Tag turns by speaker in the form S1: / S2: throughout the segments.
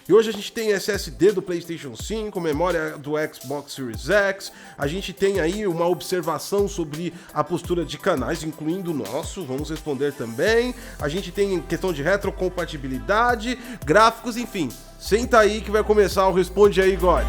S1: E hoje a gente tem SSD do PlayStation 5, memória do Xbox Series X, a gente tem aí uma observação sobre a postura de canais, incluindo o nosso, vamos responder também. A gente tem questão de retrocompatibilidade, gráficos, enfim. Senta aí que vai começar o Responde Aí, God.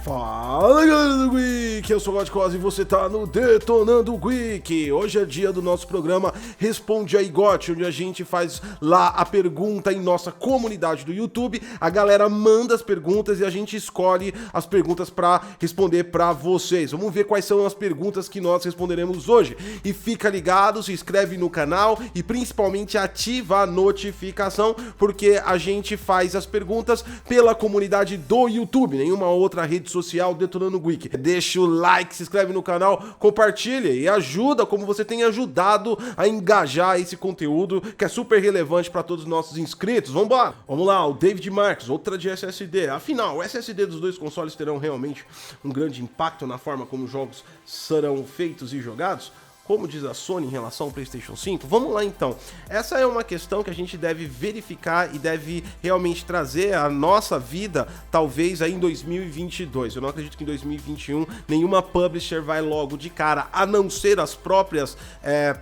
S1: Fala, galera do Geek, eu sou o God Cos e você tá no Detonando Geek. Hoje é dia do nosso programa Responde Aí, God, onde a gente faz lá a pergunta em nossa comunidade do YouTube. A galera manda as perguntas e a gente escolhe as perguntas pra responder pra vocês. Vamos ver quais são as perguntas que nós responderemos hoje. E fica ligado, se inscreve no canal e principalmente ativa a notificação, porque a gente faz as perguntas pela comunidade do YouTube, nenhuma outra rede social Detonando Geek. Deixa o like, se inscreve no canal, compartilha e ajuda como você tem ajudado a engajar esse conteúdo que é super relevante para todos os nossos inscritos. Vambora! Vamos lá, o David Marques, outra de SSD. Afinal, o SSD dos dois consoles terão realmente um grande impacto na forma como os jogos serão feitos e jogados? Como diz a Sony em relação ao PlayStation 5? Vamos lá então. Essa é uma questão que a gente deve verificar e deve realmente trazer à nossa vida, talvez aí em 2022. Eu não acredito que em 2021 nenhuma publisher vai logo de cara, a não ser as próprias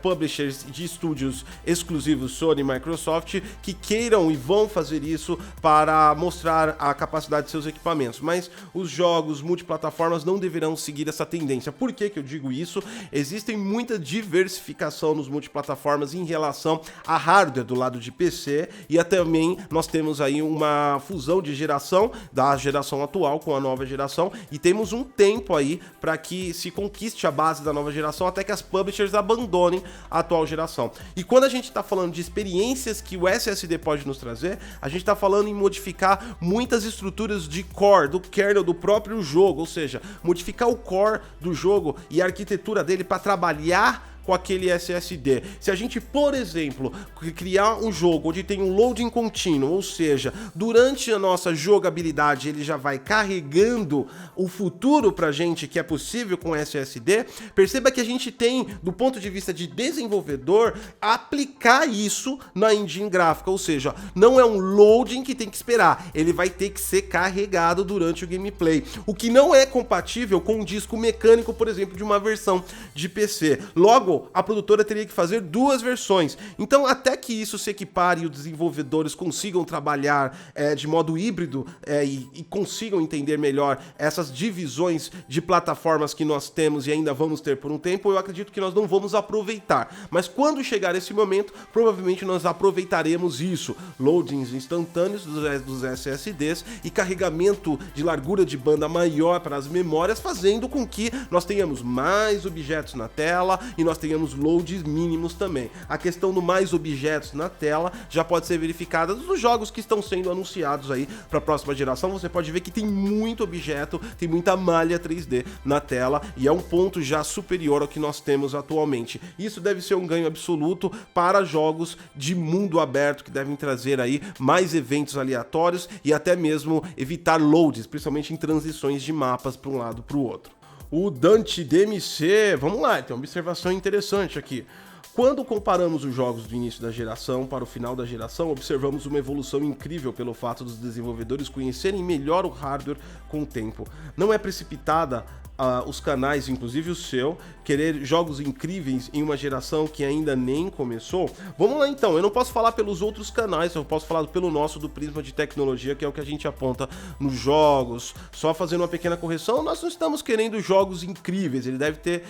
S1: publishers de estúdios exclusivos Sony e Microsoft, que queiram e vão fazer isso para mostrar a capacidade de seus equipamentos. Mas os jogos multiplataformas não deverão seguir essa tendência. Por que eu digo isso? Existem muitas diversificação nos multiplataformas em relação a hardware do lado de PC e também nós temos aí uma fusão de geração da geração atual com a nova geração e temos um tempo aí para que se conquiste a base da nova geração até que as publishers abandonem a atual geração. E quando a gente está falando de experiências que o SSD pode nos trazer, a gente está falando em modificar muitas estruturas de core, do kernel do próprio jogo, ou seja, modificar o core do jogo e a arquitetura dele para trabalhar com aquele SSD. Se a gente, por exemplo, criar um jogo onde tem um loading contínuo, ou seja, durante a nossa jogabilidade ele já vai carregando o futuro pra gente que é possível com SSD, perceba que a gente tem, do ponto de vista de desenvolvedor, aplicar isso na engine gráfica, ou seja, não é um loading que tem que esperar, ele vai ter que ser carregado durante o gameplay, o que não é compatível com um disco mecânico, por exemplo, de uma versão de PC. Logo, a produtora teria que fazer duas versões. Então, até que isso se equipare e os desenvolvedores consigam trabalhar de modo híbrido e consigam entender melhor essas divisões de plataformas que nós temos e ainda vamos ter por um tempo, eu acredito que nós não vamos aproveitar. Mas quando chegar esse momento, provavelmente nós aproveitaremos isso. Loadings instantâneos dos SSDs e carregamento de largura de banda maior para as memórias, fazendo com que nós tenhamos mais objetos na tela e nós tenhamos loads mínimos também. A questão do mais objetos na tela já pode ser verificada nos jogos que estão sendo anunciados aí para a próxima geração. Você pode ver que tem muito objeto, tem muita malha 3D na tela e é um ponto já superior ao que nós temos atualmente. Isso deve ser um ganho absoluto para jogos de mundo aberto que devem trazer aí mais eventos aleatórios e até mesmo evitar loads, principalmente em transições de mapas para um lado para o outro. O Dante DMC, vamos lá, tem uma observação interessante aqui. Quando comparamos os jogos do início da geração para o final da geração, observamos uma evolução incrível pelo fato dos desenvolvedores conhecerem melhor o hardware com o tempo. Não é precipitada os canais, inclusive o seu, querer jogos incríveis em uma geração que ainda nem começou? Vamos lá então, eu não posso falar pelos outros canais, eu posso falar pelo nosso, do Prisma de Tecnologia, que é o que a gente aponta nos jogos. Só fazendo uma pequena correção, nós não estamos querendo jogos incríveis, ele deve ter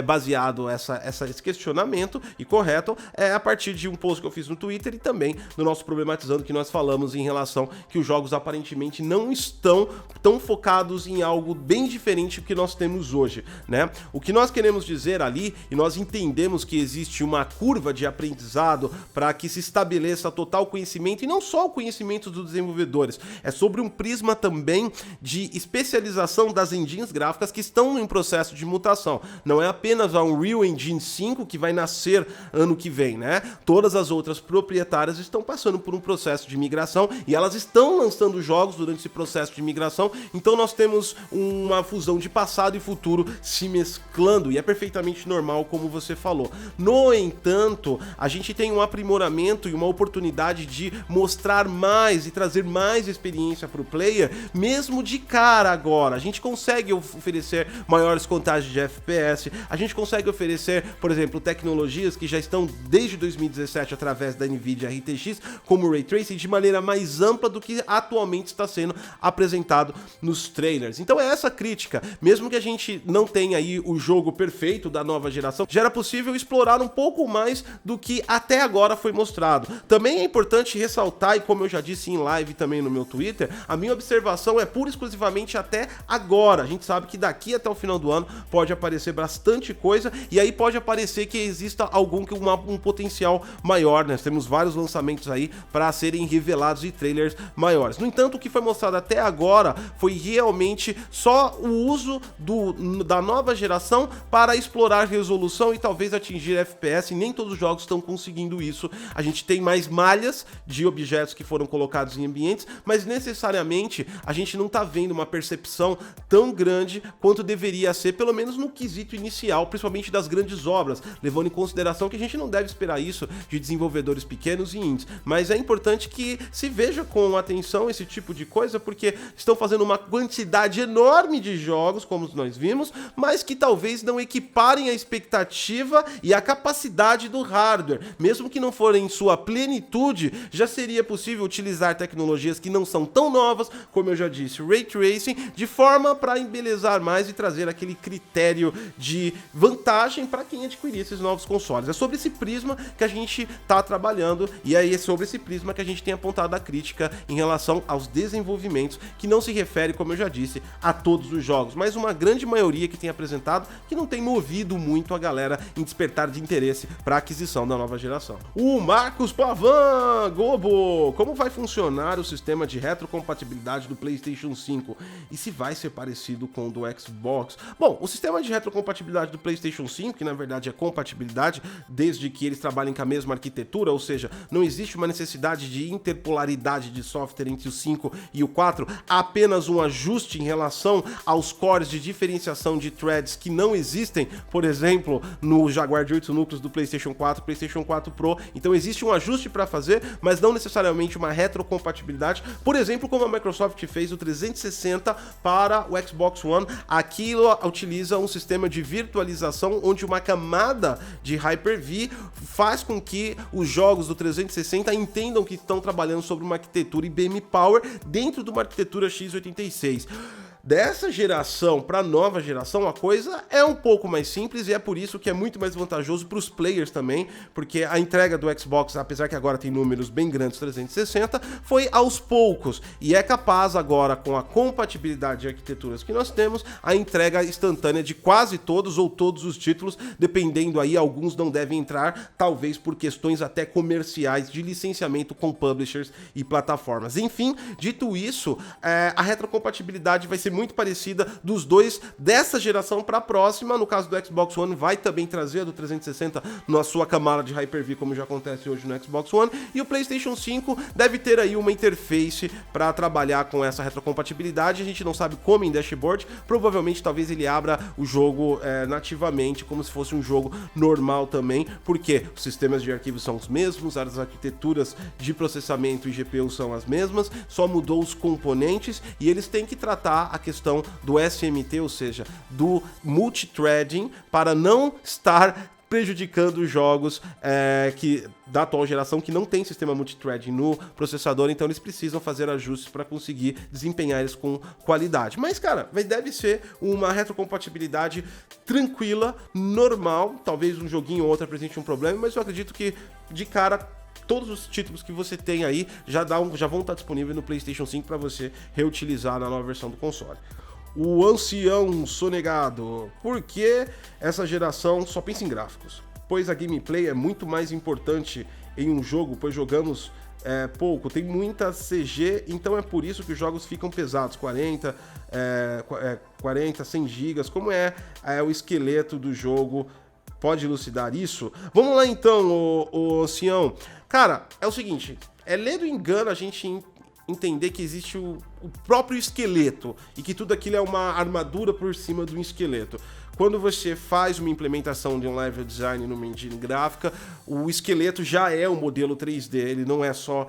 S1: baseado esse questionamento, e correto, a partir de um post que eu fiz no Twitter e também no nosso Problematizando, que nós falamos em relação que os jogos aparentemente não estão tão focados em algo bem diferente do que nós temos hoje, né? O que nós queremos dizer ali, e nós entendemos que existe uma curva de aprendizado para que se estabeleça total conhecimento, e não só o conhecimento dos desenvolvedores, é sobre um prisma também de especialização das engines gráficas que estão em processo de mutação. Não é apenas a Unreal Engine 5 que vai nascer ano que vem, né? Todas as outras proprietárias estão passando por um processo de migração e elas estão lançando jogos durante esse processo de migração, então nós temos uma fusão de passado e futuro se mesclando, e é perfeitamente normal, como você falou. No entanto, a gente tem um aprimoramento e uma oportunidade de mostrar mais e trazer mais experiência para o player, mesmo de cara agora. A gente consegue oferecer maiores contagens de FPS, a gente consegue oferecer, por exemplo, tecnologias que já estão desde 2017 através da NVIDIA RTX, como o Ray Tracing, de maneira mais ampla do que atualmente está sendo apresentado nos trailers. Então é essa crítica, mesmo que a gente não tenha aí o jogo perfeito da nova geração, já era possível explorar um pouco mais do que até agora foi mostrado. Também é importante ressaltar, e como eu já disse em live também no meu Twitter, a minha observação é pura e exclusivamente até agora. A gente sabe que daqui até o final do ano pode aparecer bastante coisa, e aí pode aparecer que exista um potencial maior, né? Temos vários lançamentos aí para serem revelados e trailers maiores. No entanto, o que foi mostrado até agora foi realmente só o uso da nova geração para explorar resolução e talvez atingir FPS, e nem todos os jogos estão conseguindo isso. A gente tem mais malhas de objetos que foram colocados em ambientes, mas necessariamente a gente não está vendo uma percepção tão grande quanto deveria ser, pelo menos no quesito inicial, principalmente das grandes obras, levando em consideração que a gente não deve esperar isso de desenvolvedores pequenos e indies, mas é importante que se veja com atenção esse tipo de coisa, porque estão fazendo uma quantidade enorme de jogos, como nós vimos, mas que talvez não equiparem a expectativa e a capacidade do hardware. Mesmo que não forem em sua plenitude, já seria possível utilizar tecnologias que não são tão novas, como eu já disse, Ray Tracing, de forma para embelezar mais e trazer aquele critério de vantagem para quem adquirir esses novos consoles. É sobre esse prisma que a gente está trabalhando, e aí é sobre esse prisma que a gente tem apontado a crítica em relação aos desenvolvimentos, que não se refere, como eu já disse, a todos os jogos, mas uma grande maioria que tem apresentado, que não tem movido muito a galera em despertar de interesse para a aquisição da nova geração. O Marcos Pavan, Gobo, como vai funcionar o sistema de retrocompatibilidade do PlayStation 5? E se vai ser parecido com o do Xbox? Bom, o sistema de retrocompatibilidade do PlayStation 5, que na verdade é compatibilidade, desde que eles trabalhem com a mesma arquitetura, ou seja, não existe uma necessidade de interpolaridade de software entre o 5 e o 4, há apenas um ajuste em relação aos cores de diferenciação de threads que não existem, por exemplo, no Jaguar de 8 núcleos do PlayStation 4, PlayStation 4 Pro. Então existe um ajuste para fazer, mas não necessariamente uma retrocompatibilidade, por exemplo, como a Microsoft fez o 360 para o Xbox One. Aquilo utiliza um sistema de virtualização onde uma camada de Hyper-V faz com que os jogos do 360 entendam que estão trabalhando sobre uma arquitetura IBM Power dentro de uma arquitetura x86. Dessa geração para a nova geração, a coisa é um pouco mais simples, e é por isso que é muito mais vantajoso para os players também, porque a entrega do Xbox, apesar que agora tem números bem grandes 360, foi aos poucos, e é capaz agora, com a compatibilidade de arquiteturas que nós temos, a entrega instantânea de quase todos ou todos os títulos, dependendo aí, alguns não devem entrar, talvez por questões até comerciais de licenciamento com publishers e plataformas. Enfim, dito isso, a retrocompatibilidade vai ser muito parecida dos dois dessa geração para a próxima. No caso do Xbox One, vai também trazer a do 360 na sua camada de Hyper-V, como já acontece hoje no Xbox One, e o PlayStation 5 deve ter aí uma interface para trabalhar com essa retrocompatibilidade. A gente não sabe como em dashboard, provavelmente talvez ele abra o jogo nativamente, como se fosse um jogo normal também, porque os sistemas de arquivos são os mesmos, as arquiteturas de processamento e GPU são as mesmas, só mudou os componentes, e eles têm que tratar a questão do SMT, ou seja, do multithreading, para não estar prejudicando os jogos da atual geração que não tem sistema multithreading no processador, então eles precisam fazer ajustes para conseguir desempenhar eles com qualidade. Mas, cara, deve ser uma retrocompatibilidade tranquila, normal, talvez um joguinho ou outro apresente um problema, mas eu acredito que, de cara, todos os títulos que você tem aí já vão estar disponíveis no PlayStation 5 para você reutilizar na nova versão do console. O ancião sonegado. Por que essa geração só pensa em gráficos? Pois a gameplay é muito mais importante em um jogo, pois jogamos pouco, tem muita CG, então é por isso que os jogos ficam pesados, 40, 100 gigas, como é o esqueleto do jogo, pode elucidar isso? Vamos lá então, o ancião. Cara, é o seguinte, lendo engano a gente entender que existe o próprio esqueleto e que tudo aquilo é uma armadura por cima do esqueleto. Quando você faz uma implementação de um level design numa engine gráfica, o esqueleto já é um modelo 3D, ele não é só...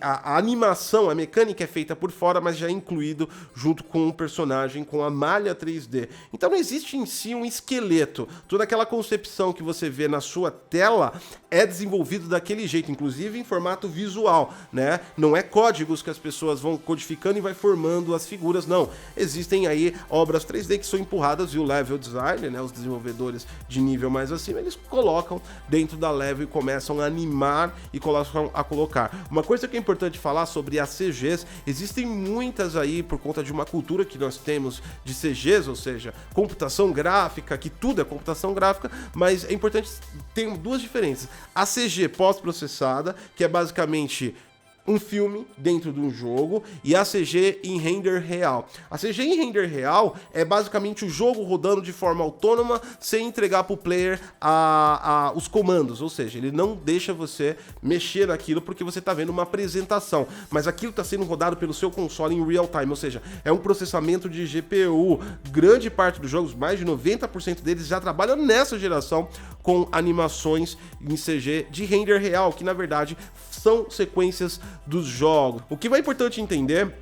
S1: a animação, a mecânica é feita por fora, mas já é incluído junto com o personagem, com a malha 3D. Então não existe em si um esqueleto. Toda aquela concepção que você vê na sua tela é desenvolvido daquele jeito, inclusive em formato visual, né? Não é códigos que as pessoas vão codificando e vai formando as figuras, não. Existem aí obras 3D que são empurradas e o level design, né, os desenvolvedores de nível mais acima, eles colocam dentro da level e começam a animar e começam a colocar. Uma coisa que é importante falar sobre as CGs, existem muitas aí por conta de uma cultura que nós temos de CGs, ou seja, computação gráfica, que tudo é computação gráfica, mas é importante, tem duas diferenças. A CG pós-processada, que é basicamente um filme dentro de um jogo, e a CG em render real. A CG em render real é basicamente o jogo rodando de forma autônoma sem entregar para o player os comandos, ou seja, ele não deixa você mexer naquilo porque você está vendo uma apresentação, mas aquilo está sendo rodado pelo seu console em real time, ou seja, é um processamento de GPU. Grande parte dos jogos, mais de 90% deles, já trabalham nessa geração com animações em CG de render real, que na verdade são sequências dos jogos. O que é importante entender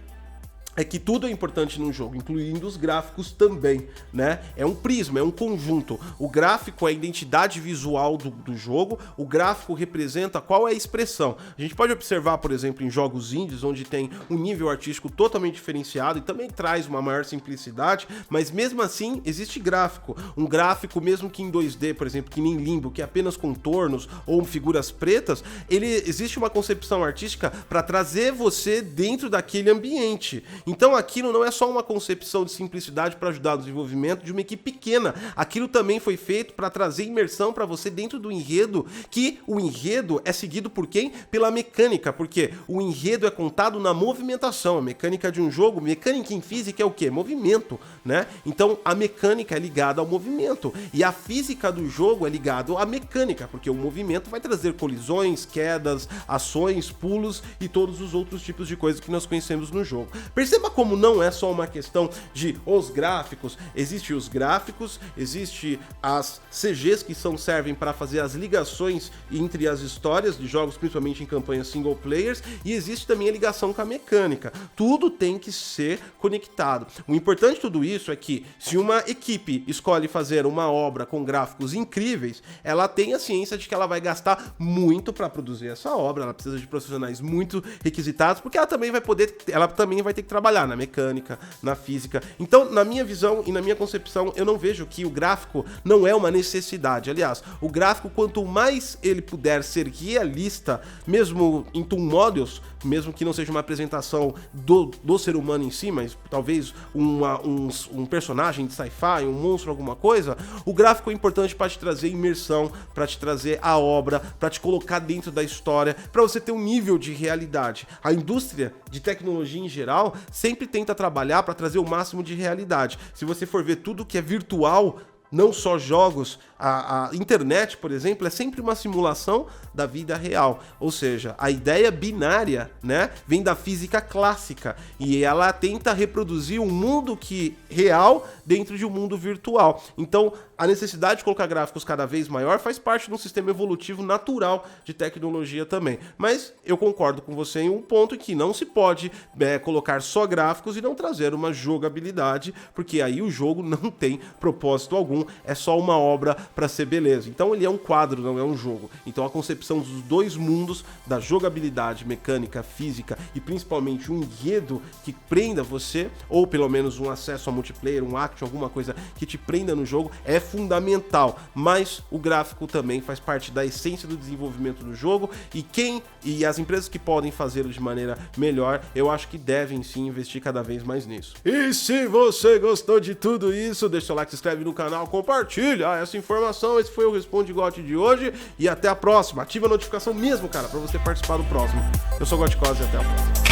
S1: é que tudo é importante num jogo, incluindo os gráficos também, né? É um prisma, é um conjunto. O gráfico é a identidade visual do jogo, o gráfico representa qual é a expressão. A gente pode observar, por exemplo, em jogos indies, onde tem um nível artístico totalmente diferenciado e também traz uma maior simplicidade, mas mesmo assim existe gráfico. Um gráfico, mesmo que em 2D, por exemplo, que nem Limbo, que é apenas contornos ou figuras pretas, existe uma concepção artística para trazer você dentro daquele ambiente. Então aquilo não é só uma concepção de simplicidade para ajudar no desenvolvimento de uma equipe pequena. Aquilo também foi feito para trazer imersão para você dentro do enredo, que o enredo é seguido por quem? Pela mecânica, porque o enredo é contado na movimentação. A mecânica de um jogo, mecânica em física é o quê? Movimento, né? Então a mecânica é ligada ao movimento e a física do jogo é ligada à mecânica, porque o movimento vai trazer colisões, quedas, ações, pulos e todos os outros tipos de coisas que nós conhecemos no jogo. Perceba como não é só uma questão de os gráficos, existe os gráficos, existe as CGs que servem para fazer as ligações entre as histórias de jogos, principalmente em campanhas single players, e existe também a ligação com a mecânica. Tudo tem que ser conectado. O importante de tudo isso é que se uma equipe escolhe fazer uma obra com gráficos incríveis, ela tem a ciência de que ela vai gastar muito para produzir essa obra, ela precisa de profissionais muito requisitados, porque ela também vai ter que trabalhar na mecânica, na física. Então, na minha visão e na minha concepção, eu não vejo que o gráfico não é uma necessidade. Aliás, o gráfico, quanto mais ele puder ser realista, mesmo em tool models, mesmo que não seja uma apresentação do ser humano em si, mas talvez um personagem de sci-fi, um monstro, alguma coisa, o gráfico é importante para te trazer imersão, para te trazer a obra, para te colocar dentro da história, para você ter um nível de realidade. A indústria de tecnologia em geral sempre tenta trabalhar para trazer o máximo de realidade. Se você for ver tudo que é virtual, não só jogos, a internet, por exemplo, é sempre uma simulação da vida real. Ou seja, a ideia binária, né, vem da física clássica e ela tenta reproduzir um mundo real dentro de um mundo virtual. Então, a necessidade de colocar gráficos cada vez maior faz parte de um sistema evolutivo natural de tecnologia também. Mas eu concordo com você em um ponto que não se pode colocar só gráficos e não trazer uma jogabilidade, porque aí o jogo não tem propósito algum. um é só uma obra para ser beleza. Então ele é um quadro, não é um jogo. Então a concepção dos dois mundos, da jogabilidade, mecânica, física e principalmente um enredo que prenda você, ou pelo menos um acesso a multiplayer, um action, alguma coisa que te prenda no jogo, é fundamental. Mas o gráfico também faz parte da essência do desenvolvimento do jogo, e as empresas que podem fazê-lo de maneira melhor, eu acho que devem sim investir cada vez mais nisso. E se você gostou de tudo isso, deixa seu like, se inscreve no canal, compartilha essa informação. Esse foi o Responde GOT de hoje e até a próxima. Ativa a notificação mesmo, cara, pra você participar do próximo. Eu sou o Goticose e até a próxima.